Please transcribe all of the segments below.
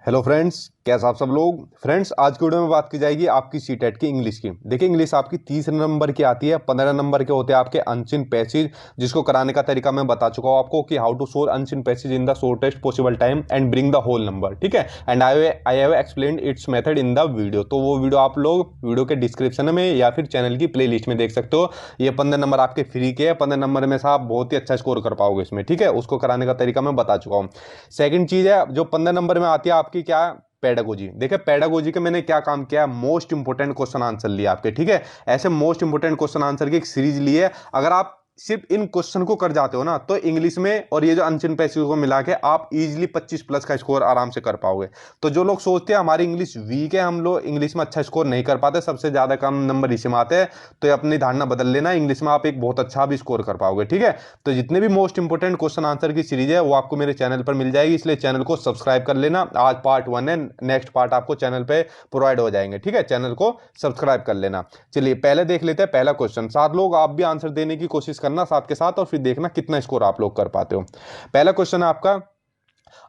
Hello friends, कैसा आप सब लोग। फ्रेंड्स, आज की वीडियो में बात की जाएगी आपकी सीटेट की इंग्लिश की। देखिए, इंग्लिश आपकी 30 नंबर की आती है। 15 नंबर के होते हैं आपके अनसीन पैसेज, जिसको कराने का तरीका मैं बता चुका हूँ आपको कि how to solve unseen passage in the shortest possible time and bring the whole number. ठीक है, and I have explained its method in the video. तो वो वीडियो आप लोग वीडियो के डिस्क्रिप्शन में या फिर चैनल की प्ले लिस्ट में देख सकते हो। ये 15 नंबर आपके फ्री के है। 15 नंबर में से आप बहुत ही अच्छा स्कोर कर पाओगे इसमें। ठीक है, उसको कराने का तरीका मैं बता चुका हूँ। सेकंड चीज है जो 15 नंबर में आती है आपकी, क्या, पेडागोजी। देखिए, पेडागोजी के मैंने क्या काम किया है, मोस्ट इंपोर्टेंट क्वेश्चन आंसर लिया आपके। ठीक है, ऐसे मोस्ट इंपोर्टेंट क्वेश्चन आंसर की एक सीरीज ली है। अगर आप सिर्फ इन क्वेश्चन को कर जाते हो ना, तो इंग्लिश में और ये जो अनचिन पैसेज को मिला के आप इजीली 25 प्लस का स्कोर आराम से कर पाओगे। तो जो लोग सोचते हैं हमारी इंग्लिश वीक है, हम लोग इंग्लिश में अच्छा स्कोर नहीं कर पाते, सबसे ज्यादा कम नंबर इसी में आते हैं, तो ये अपनी धारणा बदल लेना। इंग्लिश में आप एक बहुत अच्छा भी स्कोर कर पाओगे। ठीक है, तो जितने भी मोस्ट इंपोर्टेंट क्वेश्चन आंसर की सीरीज है वो आपको मेरे चैनल पर मिल जाएगी, इसलिए चैनल को सब्सक्राइब कर लेना। आज पार्ट 1 है, नेक्स्ट पार्ट आपको चैनल पे प्रोवाइड हो जाएंगे। ठीक है, चैनल को सब्सक्राइब कर लेना। चलिए पहले देख लेते हैं पहला क्वेश्चन। साथ लोग आप भी आंसर देने की कोशिश करना साथ के साथ, और फिर देखना कितना स्कोर आप लोग कर पाते हो। पहला क्वेश्चन है आपका,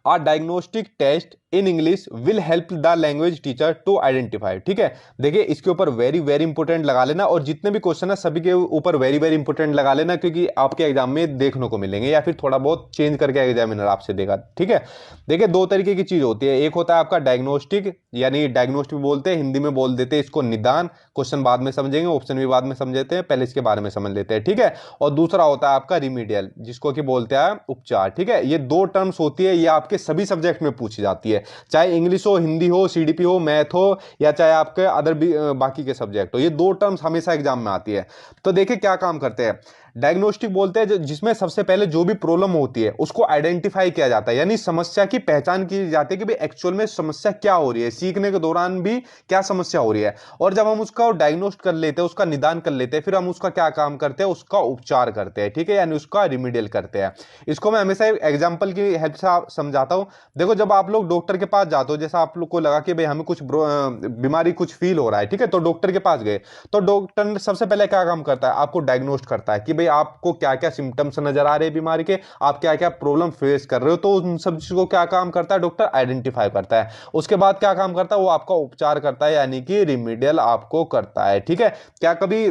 A diagnostic test in English will help the language teacher to identify। ठीक है, देखिए इसके ऊपर वेरी वेरी इंपोर्टेंट लगा लेना, और जितने भी क्वेश्चन है सभी के ऊपर वेरी वेरी इंपोर्टेंट लगा लेना, क्योंकि आपके एग्जाम में देखने को मिलेंगे या फिर थोड़ा बहुत चेंज करके एग्जामिनर आपसे देगा। ठीक है, देखिए दो तरीके की चीज होती है। एक होता है आपका डायग्नोस्टिक, यानी डायग्नोस्टिक बोलते हैं, हिंदी में बोल देते हैं इसको निदान। क्वेश्चन बाद में समझेंगे, ऑप्शन भी बाद में समझते हैं, पहले इसके बारे में समझ लेते हैं। ठीक है, और दूसरा होता है आपका रिमीडियल, जिसको कि बोलते हैं उपचार। ठीक है, ये दो टर्म्स होती है, ये आपके सभी सब्जेक्ट में पूछी जाती है, चाहे इंग्लिश हो, हिंदी हो, सीडीपी हो, मैथ हो, या चाहे आपके अदर भी बाकी के सब्जेक्ट हो। ये दो टर्म्स हमेशा एग्जाम में आती है। तो देखिए क्या काम करते हैं। डायग्नोस्टिक बोलते हैं जिसमें सबसे पहले जो भी प्रॉब्लम होती है उसको आइडेंटिफाई किया जाता है, यानी समस्या की पहचान की जाती है कि भाई एक्चुअल में समस्या क्या हो रही है, सीखने के दौरान भी क्या समस्या हो रही है। और जब हम उसका डायग्नोस्ट कर लेते हैं, उसका निदान कर लेते हैं, फिर हम उसका क्या काम करते हैं, उसका उपचार करते हैं। ठीक है, यानी उसका रिमीडियल करते हैं। इसको मैं हमेशा एग्जाम्पल की हेल्प से समझाता हूं। देखो, जब आप लोग डॉक्टर के पास जाते हो, जैसा आप लोग को लगा कि भाई हमें कुछ बीमारी कुछ फील हो रहा है, ठीक है, तो डॉक्टर के पास गए, तो डॉक्टर सबसे पहले क्या काम करता है, आपको डायग्नोस्ट करता है कि भाई आपको क्या क्या सिम्टम्स नजर आ रहे हैं बीमारी के, आप क्या क्या प्रॉब्लम फेस कर रहे हो। तो उन सब चीजों को क्या काम करता है, डॉक्टर आइडेंटिफाई करता है। उसके बाद क्या काम करता है, वो आपका उपचार करता है, यानी कि रिमीडियल आपको करता है। ठीक है, क्या कभी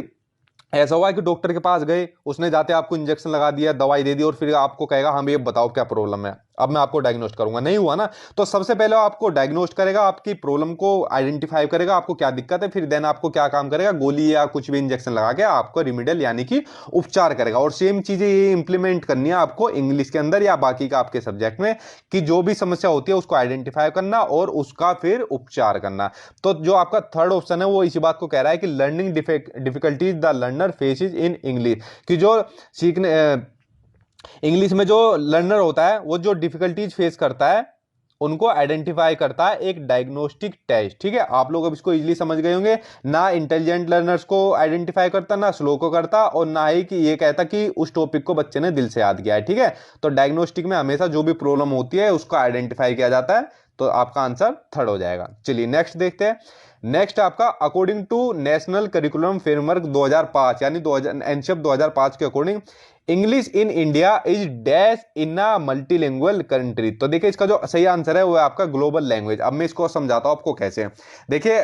ऐसा हुआ है कि डॉक्टर के पास गए, उसने जाते आपको इंजेक्शन लगा दिया, दवाई दे दी, और फिर आपको कहेगा हाँ भैया बताओ क्या प्रॉब्लम है, अब मैं आपको डायग्नोस्ट करूंगा? नहीं हुआ ना। तो सबसे पहले आपको डायग्नोस्ट करेगा, आपकी प्रॉब्लम को आइडेंटिफाई करेगा, आपको क्या दिक्कत है, फिर देन आपको क्या काम करेगा, गोली या कुछ भी इंजेक्शन लगा के आपको रिमीडियल यानी कि उपचार करेगा। और सेम चीजें ये इंप्लीमेंट करनी है आपको इंग्लिश के अंदर या बाकी का आपके सब्जेक्ट में, कि जो भी समस्या होती है उसको आइडेंटिफाई करना और उसका फिर उपचार करना। तो जो आपका थर्ड ऑप्शन है वो इसी बात को कह रहा है कि learning difficulties the learner faces in English, कि जो सीखने इंग्लिश में जो लर्नर होता है वो जो डिफिकल्टीज फेस करता है उनको आइडेंटिफाई करता है एक डायग्नोस्टिक टेस्ट। ठीक है, आप लोग अब इसको इजीली समझ गए होंगे। ना इंटेलिजेंट लर्नर्स को आइडेंटिफाई करता, ना स्लो को करता, और ना ही कि ये कहता कि उस टॉपिक को बच्चे ने दिल से याद किया है। ठीक है, तो डायग्नोस्टिक में हमेशा जो भी प्रॉब्लम होती है उसको आइडेंटिफाई किया जाता है। तो आपका आंसर थर्ड हो जाएगा। चलिए नेक्स्ट देखते हैं। नेक्स्ट आपका, according to national curriculum framework 2005, यानी 2000 एनसीएफ 2005 के according English in India is dash in a multilingual country. तो देखिए इसका जो सही आंसर है वो है आपका ग्लोबल लैंग्वेज। अब मैं इसको समझाता हूं आपको कैसे। देखिए,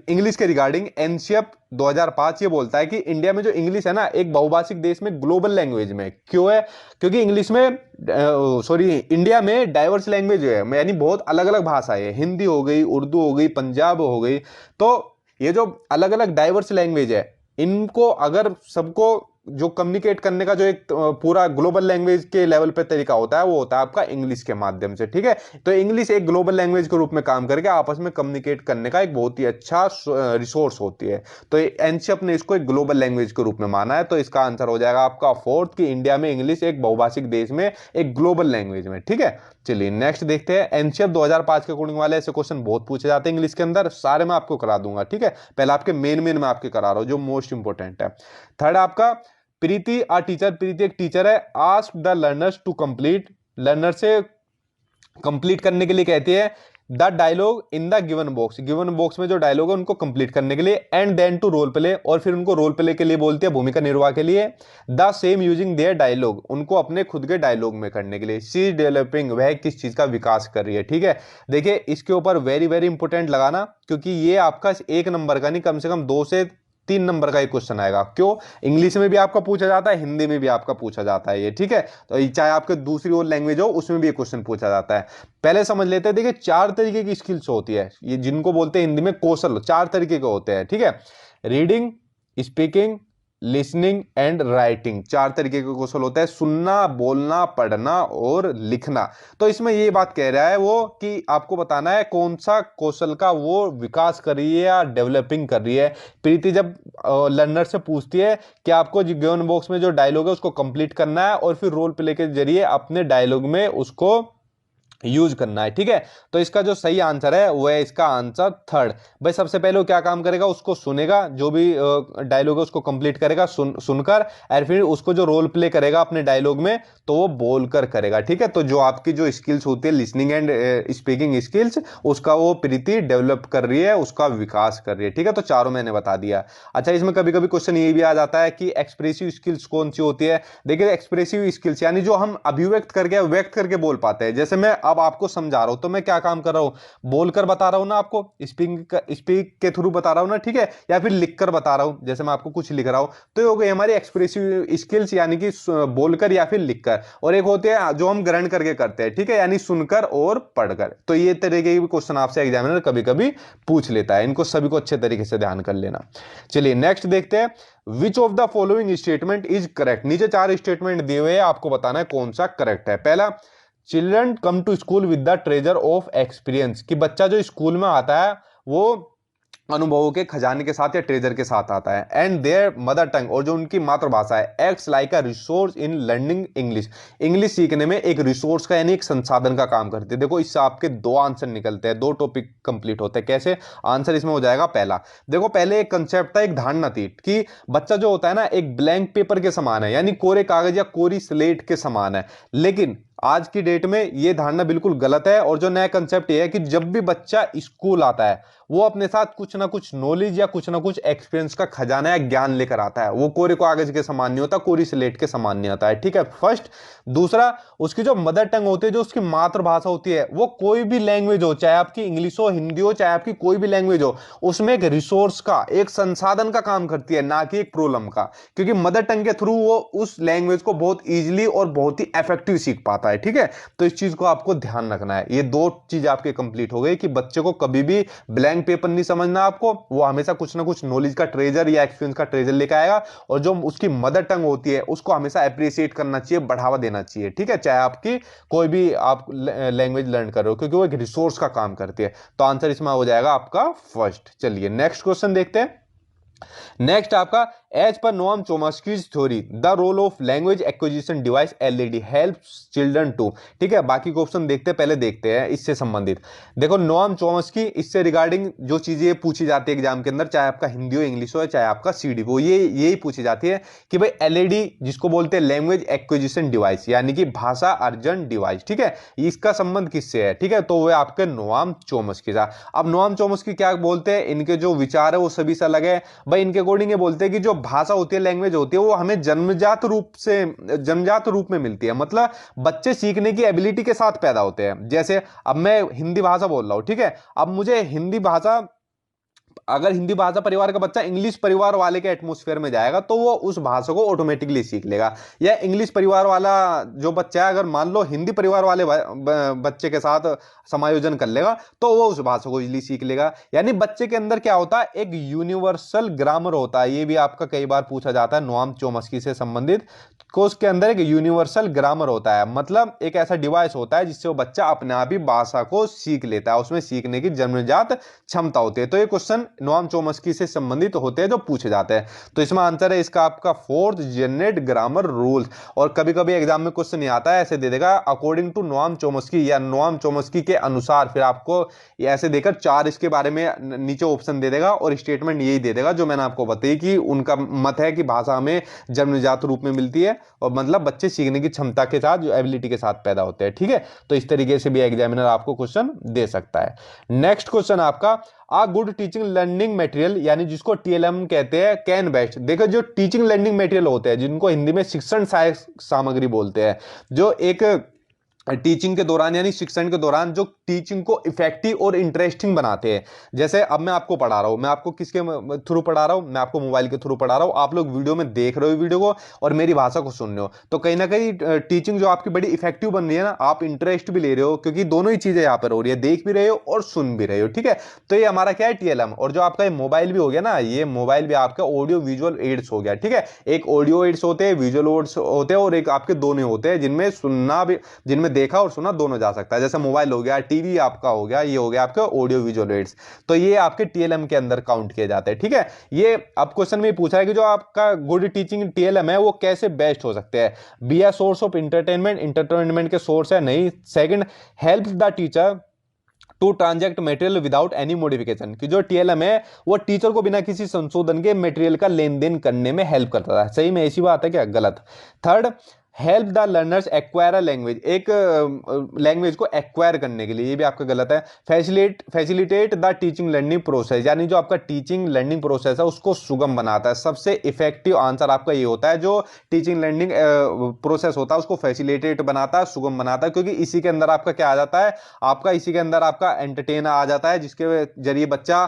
इंग्लिश के रिगार्डिंग एनसीएफ 2005 ये बोलता है कि इंडिया में जो इंग्लिश है ना, एक बहुभाषिक देश में ग्लोबल लैंग्वेज में क्यों है, क्योंकि इंग्लिश में इंडिया में डाइवर्स लैंग्वेज है, यानी बहुत अलग अलग भाषाएं है। हिंदी हो गई, उर्दू हो गई, पंजाब हो गई। तो ये जो अलग अलग डाइवर्स लैंग्वेज है, इनको अगर सबको जो कम्युनिकेट करने का जो एक पूरा ग्लोबल लैंग्वेज के लेवल पे तरीका होता है वो होता है आपका इंग्लिश के माध्यम से। ठीक है, तो इंग्लिश एक ग्लोबल लैंग्वेज के रूप में काम करके आपस में कम्युनिकेट करने का एक बहुत ही अच्छा रिसोर्स होती है। तो एनसीएफ ने इसको एक ग्लोबल लैंग्वेज के रूप में माना है। तो इसका आंसर हो जाएगा आपका फोर्थ, कि इंडिया में इंग्लिश एक बहुभाषिक देश में एक ग्लोबल लैंग्वेज में। ठीक है, चलिए नेक्स्ट देखते हैं। एनसीएफ 2005 के अकॉर्डिंग वाले ऐसे क्वेश्चन बहुत पूछे जाते हैं इंग्लिश के अंदर, सारे मैं आपको करा दूंगा। ठीक है, पहले आपके मेन मैं आपके करा रहा हूं जो मोस्ट इंपोर्टेंट है। थर्ड आपका, प्रीति आ टीचर, प्रीति एक टीचर है, ask the learners to complete, learner से कंप्लीट करने के लिए कहती है the dialogue in the given box में जो डायलॉग है उनको कंप्लीट करने के लिए, and then to role play, और फिर उनको रोल प्ले के लिए बोलती है, भूमिका निर्वाह के लिए। The same using their dialogue, उनको अपने खुद के डायलॉग में करने के लिए। शी इज डेवलपिंग, वह किस चीज का विकास कर रही है। ठीक है, देखिए इसके ऊपर वेरी वेरी इंपॉर्टेंट लगाना, क्योंकि ये आपका 1 नंबर का नहीं, कम से कम 2 से 3 नंबर का एक क्वेश्चन आएगा। क्यों? इंग्लिश में भी आपका पूछा जाता है, हिंदी में भी आपका पूछा जाता है ये। ठीक है, तो चाहे आपके दूसरी और लैंग्वेज हो उसमें भी ये क्वेश्चन पूछा जाता है। पहले समझ लेते हैं। देखिए 4 तरीके की स्किल्स होती है, ये जिनको बोलते हैं हिंदी में कौशल, 4 तरीके के होते हैं। ठीक है, reading, speaking, listening and writing, 4 तरीके के कौशल होता है, सुनना, बोलना, पढ़ना और लिखना। तो इसमें ये बात कह रहा है वो कि आपको बताना है कौन सा कौशल का वो विकास कर रही है या डेवलपिंग कर रही है। प्रीति जब लर्नर से पूछती है कि आपको गिवन बॉक्स में जो डायलॉग है उसको कंप्लीट करना है और फिर रोल प्ले के जरिए अपने डायलॉग में उसको यूज करना है। ठीक है, तो इसका जो सही आंसर है वो है इसका आंसर 3rd। भाई सबसे पहले वो क्या काम करेगा, उसको सुनेगा, जो भी डायलॉग है उसको कंप्लीट करेगा सुनकर, और फिर उसको जो रोल प्ले करेगा अपने डायलॉग में तो वो बोलकर करेगा। ठीक है, तो जो आपकी जो स्किल्स होती है लिसनिंग एंड स्पीकिंग स्किल्स, उसका वो प्रीति डेवलप कर रही है, उसका विकास कर रही है। ठीक है, तो चारों मैंने बता दिया। अच्छा, इसमें कभी कभी क्वेश्चन ये भी आ जाता है कि एक्सप्रेसिव स्किल्स कौन सी होती है। देखिए एक्सप्रेसिव स्किल्स यानी जो हम अभिव्यक्त करके व्यक्त करके बोल पाते हैं। जैसे मैं अब आपको समझा रहा हूं तो मैं क्या काम कर रहा हूं, बोलकर बता रहा हूं ना आपको, स्पीक के थ्रू बता रहा हूं ना। ठीक है, या फिर लिखकर बता रहा हूं, जैसे मैं आपको कुछ लिख रहा हूं, तो ये हो गई हमारी एक्सप्रेसिव स्किल्स यानी कि बोलकर या फिर लिखकर। और एक होते हैं जो हम ग्रहण करके करते हैं, ठीक है, यानी सुनकर और पढ़कर। तो ये तरीके के क्वेश्चन आपसे एग्जामिनर कभी कभी पूछ लेता है, इनको सभी को अच्छे तरीके से ध्यान कर लेना। चलिए नेक्स्ट देखते हैं, which of the following statement is correct. नीचे 4 स्टेटमेंट दिए हुए हैं, आपको बताना है कौन सा करेक्ट है। पहला, children come to school with the treasure of experience, कि बच्चा जो स्कूल में आता है वो अनुभवों के खजाने के साथ या ट्रेजर के साथ आता है। एंड देयर मदर टंग, और जो उनकी मातृभाषा है, acts like a resource in learning English, English सीखने में एक रिसोर्स का यानी एक संसाधन का काम करती है। देखो इससे आपके 2 आंसर निकलते हैं, 2 टॉपिक कंप्लीट होते हैं। कैसे? आंसर इसमें हो जाएगा पहला। देखो पहले एक कंसेप्ट था, एक धारणा थी कि बच्चा जो होता है ना एक ब्लैंक पेपर के समान है, यानी कोरे कागज या कोरी स्लेट के समान है। लेकिन आज की डेट में यह धारणा बिल्कुल गलत है, और जो नया कंसेप्ट यह है कि जब भी बच्चा स्कूल आता है वो अपने साथ कुछ ना कुछ नॉलेज या कुछ ना कुछ एक्सपीरियंस का खजाना या ज्ञान लेकर आता है। वो कोरे कागज के समान नहीं होता, कोरी स्लेट के समान नहीं आता है। ठीक है, फर्स्ट। दूसरा, उसकी जो मदर टंग होती है, जो उसकी मातृभाषा होती है, वो कोई भी लैंग्वेज हो, चाहे आपकी इंग्लिश हो, हिंदी हो, चाहे आपकी कोई भी लैंग्वेज हो, उसमें एक रिसोर्स का, एक संसाधन का काम करती है, ना कि एक प्रॉब्लम का। क्योंकि मदर टंग के थ्रू वो उस लैंग्वेज को बहुत ईजिली और बहुत ही इफेक्टिव सीख पाता है। ठीक है, तो इस चीज को आपको ध्यान रखना है। ये 2 चीज आपके कंप्लीट हो गई कि बच्चे को कभी भी ब्लैंक पेपर नहीं समझना आपको, वो हमेशा कुछ ना कुछ नॉलेज का ट्रेजर या एक्सपीरियंस का ट्रेजर लेकर आएगा, और जो उसकी मदर टंग होती है उसको हमेशा अप्रिशिएट करना चाहिए, बढ़ावा देना चाहिए। ठीक है, चाहे आपकी कोई भी आप लैंग्वेज लर्न कर रहे हो, क्योंकि वो एक रिसोर्स का काम करती है। तो आंसर इसमें हो जाएगा आपका फर्स्ट। चलिए नेक्स्ट क्वेश्चन देखते हैं। नेक्स्ट आपका, as per Noam Chomsky's theory the role of language acquisition device LED helps children to. ठीक है, बाकी क्वेश्चन देखते पहले देखते हैं इससे संबंधित। देखो नोआम चोम्स्की, इससे रिगार्डिंग जो चीजें पूछी जाती है एग्जाम के अंदर, चाहे आपका हिंदी हो, इंग्लिश हो, चाहे आपका सीडी हो, ये यही पूछी जाती है कि भाई एलईडी जिसको बोलते हैं लैंग्वेज एक्विजिशन डिवाइस यानी कि भाषा अर्जन डिवाइस, ठीक है, इसका संबंध किससे है? ठीक है, तो वह आपके नोआम चोम्स्की था। अब नोआम चोम्स्की क्या बोलते हैं, इनके जो विचार है वो सभी से अलग है। भाई इनके अकॉर्डिंग ये बोलते हैं कि जो भाषा होती है, लैंग्वेज होती है, वो हमें जन्मजात रूप में मिलती है। मतलब बच्चे सीखने की एबिलिटी के साथ पैदा होते हैं। जैसे अब मैं हिंदी भाषा बोल रहा हूं, ठीक है, अब मुझे हिंदी भाषा, अगर हिंदी भाषा परिवार का बच्चा इंग्लिश परिवार वाले के एटमॉस्फेयर में जाएगा तो वो उस भाषा को ऑटोमेटिकली सीख लेगा। या इंग्लिश परिवार वाला जो बच्चा है, अगर मान लो हिंदी परिवार वाले बच्चे के साथ समायोजन कर लेगा तो वो उस भाषा को इजीली सीख लेगा। यानी बच्चे के अंदर क्या होता है, एक यूनिवर्सल ग्रामर होता है। ये भी आपका कई बार पूछा जाता है नोआम चोम्स्की से संबंधित, को उसके अंदर एक यूनिवर्सल ग्रामर होता है, मतलब एक ऐसा डिवाइस होता है जिससे वो बच्चा अपने आप ही भाषा को सीख लेता है, उसमें सीखने की जन्मजात क्षमता होती है। तो ये क्वेश्चन नोआम चोम्स्की से संबंधित होते हैं जो पूछे जाते हैं। तो इसमें आंसर है इसका आपका फोर्थ, जेनेट ग्रामर रूल्स। और कभी कभी एग्जाम में क्वेश्चन नहीं आता है, ऐसे दे देगा अकॉर्डिंग टू नोआम चोम्स्की या नोआम चोम्स्की के अनुसार, फिर आपको ऐसे देकर चार इसके बारे में नीचे ऑप्शन दे देगा और स्टेटमेंट यही दे देगा जो मैंने आपको बताई कि उनका मत है कि भाषा हमें जन्मजात रूप में मिलती है और मतलब बच्चे सीखने की क्षमता के साथ, जो एबिलिटी के साथ पैदा होते हैं। ठीक है, तो इस तरीके से भी एग्जामिनर आपको क्वेश्चन दे सकता है। नेक्स्ट क्वेश्चन आपका, आ गुड टीचिंग लर्निंग मटेरियल, यानी जिसको टीएलएम कहते हैं, कैन बेस्ट। देखो जो टीचिंग लर्निंग मटेरियल होते हैं, जिनको हिंदी में शिक्षण सहायक सामग्री बोलते हैं, जो एक टीचिंग के दौरान यानी शिक्षण के दौरान जो टीचिंग को इफेक्टिव और इंटरेस्टिंग बनाते हैं। जैसे अब मैं आपको पढ़ा रहा हूं, मैं आपको किसके थ्रू पढ़ा रहा हूं, मैं आपको मोबाइल के थ्रू पढ़ा रहा हूं, आप लोग वीडियो में देख रहे हो वीडियो को और मेरी भाषा को सुन रहे हो, तो कहीं ना कहीं टीचिंग जो आपकी बड़ी इफेक्टिव बन रही है ना, आप इंटरेस्ट भी ले रहे हो, क्योंकि दोनों ही चीजें यहां पर हो रही है, देख भी रहे हो और सुन भी रहे हो। ठीक है, तो ये हमारा क्या है, टीएलएम। और जो आपका ये मोबाइल भी हो गया ना, ये मोबाइल भी आपका ऑडियो विजुअल एड्स हो गया। ठीक है, एक ऑडियो एड्स होते हैं, विजुअल एड्स होते हैं, और एक आपके दोनों होते हैं जिनमें सुनना भी, जिनमें देखा और सुना दोनों जा सकता है। जैसे मोबाइल हो गया, टीवी आपका हो गया, ये हो गया आपका ऑडियो विजुअल एड्स, तो ये आपके टीएलएम के अंदर काउंट किए जाते हैं। ठीक है, ये अब क्वेश्चन में पूछा है कि जो आपका गुड टीचिंग टीएलएम है वो कैसे बेस्ट हो सकते हैं। Be a source of entertainment के सोर्स है, नहीं। Second, help the teacher to transact material without any modification, कि जो टीएलएम है वो टीचर को बिना किसी संशोधन के मटेरियल का लेन देन करने में हेल्प करता है। सही में ऐसी बात है क्या? गलत। Third, help the learners acquire a language, एक लैंग्वेज को एक्वायर करने के लिए, ये भी आपका गलत है। Facilitate the teaching learning process, यानी जो आपका टीचिंग लर्निंग प्रोसेस है उसको सुगम बनाता है। सबसे इफेक्टिव आंसर आपका ये होता है, जो टीचिंग लर्निंग प्रोसेस होता है उसको फैसिलिटेट बनाता है, सुगम बनाता है, क्योंकि इसी के अंदर आपका क्या आ जाता है, आपका इसी के अंदर आपका एंटरटेन आ जाता है, जिसके जरिए बच्चा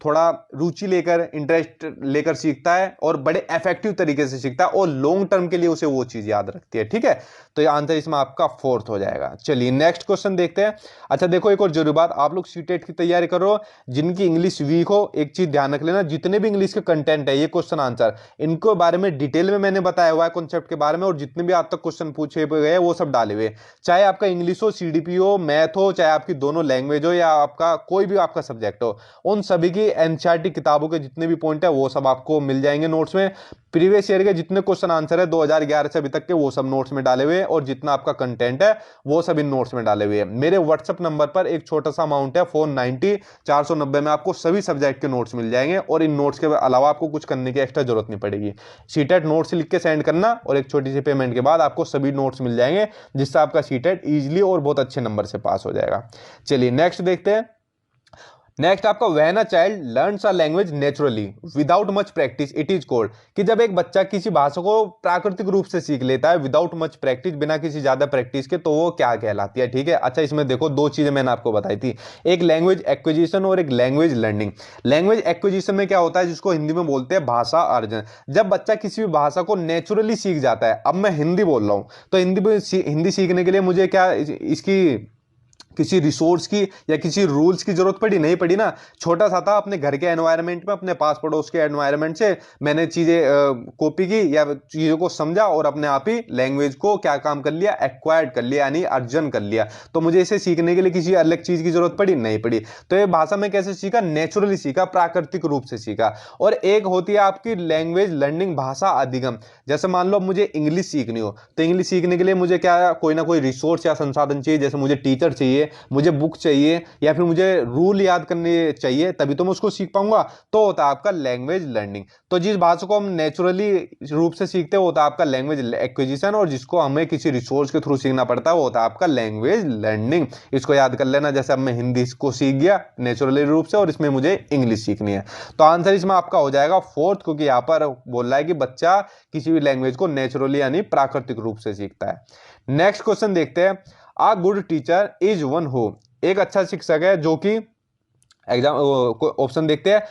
थोड़ा रुचि लेकर, इंटरेस्ट लेकर सीखता है और बड़े इफेक्टिव तरीके से सीखता है और लॉन्ग टर्म के लिए उसे वो चीज याद रखती है। ठीक है, तो ये आंसर इसमें आपका फोर्थ हो जाएगा। चलिए नेक्स्ट क्वेश्चन देखते हैं। अच्छा देखो, एक और जरूरी बात, आप लोग सीटेट की तैयारी करो, जिनकी इंग्लिश वीक हो, एक चीज ध्यान रख लेना, जितने भी इंग्लिश के कंटेंट है, ये क्वेश्चन आंसर, इनको बारे में डिटेल में मैंने बताया हुआ है कॉन्सेप्ट के बारे में, और जितने भी आज तक क्वेश्चन पूछे गए वो सब डाले हुए, चाहे आपका इंग्लिश हो, सीडीपी हो, मैथ हो, चाहे आपकी दोनों लैंग्वेज हो, या आपका कोई भी आपका सब्जेक्ट हो, उन सभी की एनसीईआरटी किताबों के जितने भी पॉइंट है वो सब आपको मिल जाएंगे नोट्स में। प्रीवियस ईयर के जितने क्वेश्चन आंसर है 2011 से अभी तक के, वो सब नोट्स में डाले हुए हैं, और जितना आपका कंटेंट है वो सब इन नोट्स में डाले हुए हैं। मेरे व्हाट्सएप नंबर पर एक छोटा सा अमाउंट है 490 490 में आपको सभी सब्जेक्ट के नोट्स मिल जाएंगे, और इन नोट्स के अलावा आपको कुछ करने की एक्स्ट्रा जरूरत नहीं पड़ेगी। सीटेट नोट्स लिख के सेंड करना, और एक छोटी सी पेमेंट के बाद आपको सभी नोट्स मिल जाएंगे, जिससे आपका सीटेट इजीली और बहुत अच्छे नंबर से पास हो जाएगा। चलिए नेक्स्ट देखते हैं। नेक्स्ट आपका, when a child learns a language naturally without much practice it is called, कि जब एक बच्चा किसी भाषा को प्राकृतिक रूप से सीख लेता है विदाउट मच प्रैक्टिस, बिना किसी ज्यादा प्रैक्टिस के, तो वो क्या कहलाती है। ठीक है, अच्छा इसमें देखो दो चीजें मैंने आपको बताई थी, एक लैंग्वेज एक्विजिशन और एक लैंग्वेज लर्निंग। लैंग्वेज एक्विजिशन में क्या होता है, जिसको हिंदी में बोलते हैं भाषा अर्जन। जब बच्चा किसी भी भाषा को नेचुरली सीख जाता है, अब मैं हिंदी बोल रहा हूं तो हिंदी सीखने के लिए मुझे क्या इसकी किसी रिसोर्स की या किसी रूल्स की जरूरत पड़ी? नहीं पड़ी ना। छोटा सा था, अपने घर के एनवायरनमेंट में, अपने पास पड़ोस के एनवायरनमेंट से मैंने चीजें कॉपी की या चीजों को समझा और अपने आप ही लैंग्वेज को क्या काम कर लिया, एक्वायर्ड कर लिया, यानी अर्जन कर लिया। तो मुझे इसे सीखने के लिए किसी अलग चीज की जरूरत पड़ी? नहीं पड़ी। तो ये भाषा में कैसे सीखा? नेचुरली सीखा, प्राकृतिक रूप से सीखा। और एक होती है आपकी लैंग्वेज लर्निंग, भाषा अधिगम। जैसे मान लो मुझे इंग्लिश सीखनी हो, तो इंग्लिश सीखने के लिए मुझे क्या कोई ना कोई रिसोर्स या संसाधन चाहिए, जैसे मुझे टीचर चाहिए, मुझे बुक चाहिए, या फिर मुझे रूल याद करने चाहिए, तभी तो मैं उसको सीख पाऊंगा। तो होता है आपका लैंग्वेज लर्निंग। तो जिस भाषा को हम नेचुरली रूप से सीखते हैं वो होता है आपका लैंग्वेज एक्विजिशन, और जिसको हमें किसी रिसोर्स के थ्रू सीखना पड़ता है वो होता है आपका लैंग्वेज लर्निंग। इसको याद कर लेना। जैसे अब मैं हिंदी को सीख गया नेचुरली रूप से, और इसमें मुझे इंग्लिश सीखनी है, तो आंसर इसमें आपका हो जाएगा फोर्थ, क्योंकि यहां पर बोल रहा है कि बच्चा किसी भी लैंग्वेज को नेचुरली यानी प्राकृतिक रूप से सीखता है। नेक्स्ट क्वेश्चन देखते हैं। A good teacher is one who, एक अच्छा शिक्षक है जो कि, एग्जाम ऑप्शन देखते हैं,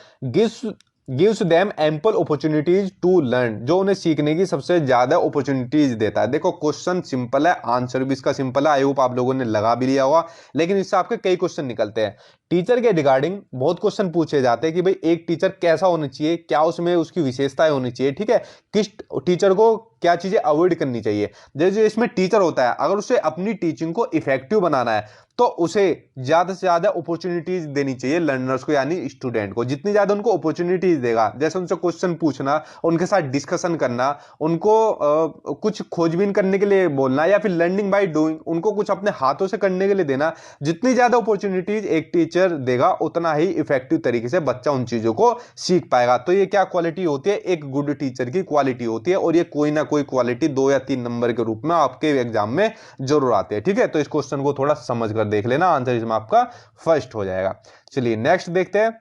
gives them ample opportunities to learn, जो उन्हें सीखने की सबसे ज्यादा अपॉर्चुनिटीज देता है। देखो क्वेश्चन सिंपल है, आंसर भी इसका सिंपल है, आई होप आप लोगों ने लगा भी लिया होगा, लेकिन इससे आपके कई क्वेश्चन निकलते हैं। टीचर के रिगार्डिंग बहुत क्वेश्चन पूछे जाते हैं कि भाई एक टीचर कैसा होना चाहिए, क्या उसमें उसकी विशेषताएं होनी चाहिए, ठीक है, किस टीचर को क्या चीजें अवॉइड करनी चाहिए। जैसे इसमें टीचर होता है, अगर उसे अपनी टीचिंग को इफेक्टिव बनाना है तो उसे ज्यादा से ज्यादा अपॉर्चुनिटीज देनी चाहिए लर्नर्स को, यानी स्टूडेंट को। जितनी ज्यादा उनको अपॉर्चुनिटीज देगा, जैसे उनसे क्वेश्चन पूछना, उनके साथ डिस्कशन करना, उनको कुछ खोजबीन करने के लिए बोलना, या फिर लर्निंग बाय डूइंग, उनको कुछ अपने हाथों से करने के लिए देना, जितनी ज्यादा अपॉर्चुनिटीज एक टीचर देगा उतना ही इफेक्टिव तरीके से बच्चा उन चीजों को सीख पाएगा। तो ये क्या क्वालिटी होती है, एक गुड टीचर की क्वालिटी होती है, और ये कोई ना कोई क्वालिटी 2 या 3 नंबर के रूप में आपके एग्जाम में जरूर आते हैं, ठीक है। तो इस क्वेश्चन को थोड़ा समझ कर देख लेना, आंसर इसमें आपका फर्स्ट हो जाएगा। चलिए नेक्स्ट देखते हैं।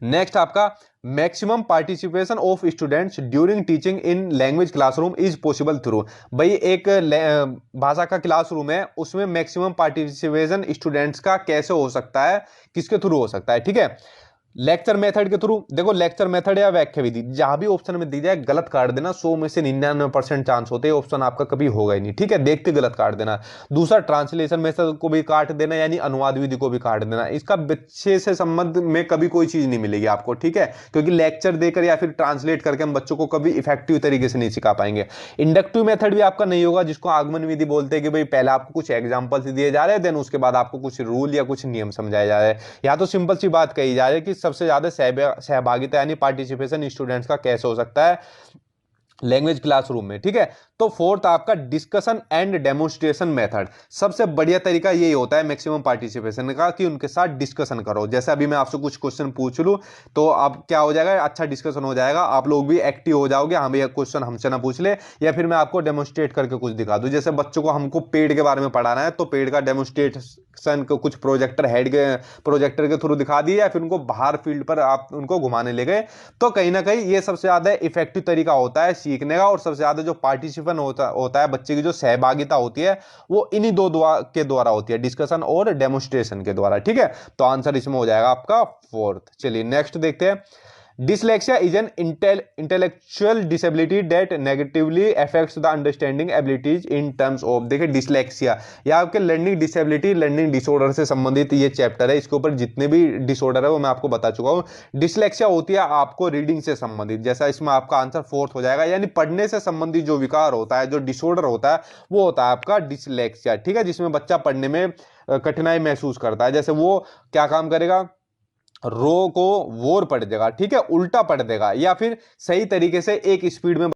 नेक्स्ट आपका maximum participation of students during teaching in language classroom is possible through. भाई एक भाषा का क्लासरूम है, उसमें मैक्सिमम पार्टिसिपेशन स्टूडेंट्स का कैसे हो सकता है, किसके थ्रू हो सकता है, ठीक है। लेक्चर मेथड के थ्रू। देखो लेक्चर मेथड या व्याख्या विधि जहां भी ऑप्शन में दी जाए गलत काट देना, 100 में से 99% चांस होते हैं ऑप्शन आपका कभी होगा ही नहीं, ठीक है, देख के गलत काट देना। दूसरा ट्रांसलेशन मेथड को भी काट देना, यानी अनुवाद विधि को भी काट देना। इसका बच्चे से संबंध में कभी कोई चीज नहीं मिलेगी आपको, ठीक है, क्योंकि लेक्चर देकर या फिर ट्रांसलेट करके हम बच्चों को कभी इफेक्टिव तरीके से नहीं सिखा पाएंगे। इंडक्टिव मेथड भी आपका नहीं होगा, जिसको आगमन विधि बोलते हैं, कि भाई पहले आपको कुछ एग्जाम्पल्स दिए जा रहे हैं, देन उसके बाद आपको कुछ रूल या कुछ नियम समझाए जा रहे हैं। या तो सिंपल सी बात कही जा रही है कि सबसे ज्यादा सहभागिता यानी पार्टिसिपेशन स्टूडेंट्स का कैसे हो सकता है लैंग्वेज क्लासरूम में, ठीक है। तो फोर्थ आपका डिस्कशन एंड डेमोन्स्ट्रेशन मेथड। सबसे बढ़िया तरीका यही होता है मैक्सिमम पार्टिसिपेशन का, कि उनके साथ डिस्कशन करो। जैसे अभी मैं आपसे कुछ क्वेश्चन पूछ लूं तो अब क्या हो जाएगा, अच्छा डिस्कशन हो जाएगा, आप लोग भी एक्टिव हो जाओगे, हाँ भैया क्वेश्चन हमसे ना पूछ ले, या फिर मैं आपको डेमोन्स्ट्रेट करके कुछ दिखा दूं। जैसे बच्चों को हमको पेड़ के बारे में पढ़ाना है, तो पेड़ का डेमोन्स्ट्रेशन को कुछ प्रोजेक्टर के थ्रू दिखा दिया, या फिर उनको बाहर फील्ड पर आप उनको घुमाने ले गए। तो कहीं ना कहीं ये सबसे ज्यादा इफेक्टिव तरीका होता है सीखने का, और सबसे ज्यादा जो पार्टिसिपेशन होता है बच्चे की जो सहभागिता होती है वो इन्हीं दो के द्वारा होती है, डिस्कशन और डेमोन्स्ट्रेशन के द्वारा, ठीक है। तो आंसर इसमें हो जाएगा आपका फोर्थ। चलिए नेक्स्ट देखते हैं। Dyslexia is an intellectual disability that negatively affects the understanding abilities in terms of. देखिए डिसलेक्सिया या आपके लर्निंग डिसेबिलिटी, लर्निंग डिसऑर्डर से संबंधित ये चैप्टर है, इसके ऊपर जितने भी डिसऑर्डर है वो मैं आपको बता चुका हूं। डिसलेक्सिया होती है आपको रीडिंग से संबंधित, जैसा इसमें आपका आंसर फोर्थ हो जाएगा, यानी पढ़ने से संबंधित जो विकार होता है, जो डिसऑर्डर होता है, वो होता है आपका डिसलेक्सिया, ठीक है, जिसमें बच्चा पढ़ने में कठिनाई महसूस करता है। जैसे वो क्या काम करेगा, रो को वोर पढ़ देगा, ठीक है, उल्टा पढ़ देगा, या फिर सही तरीके से एक स्पीड में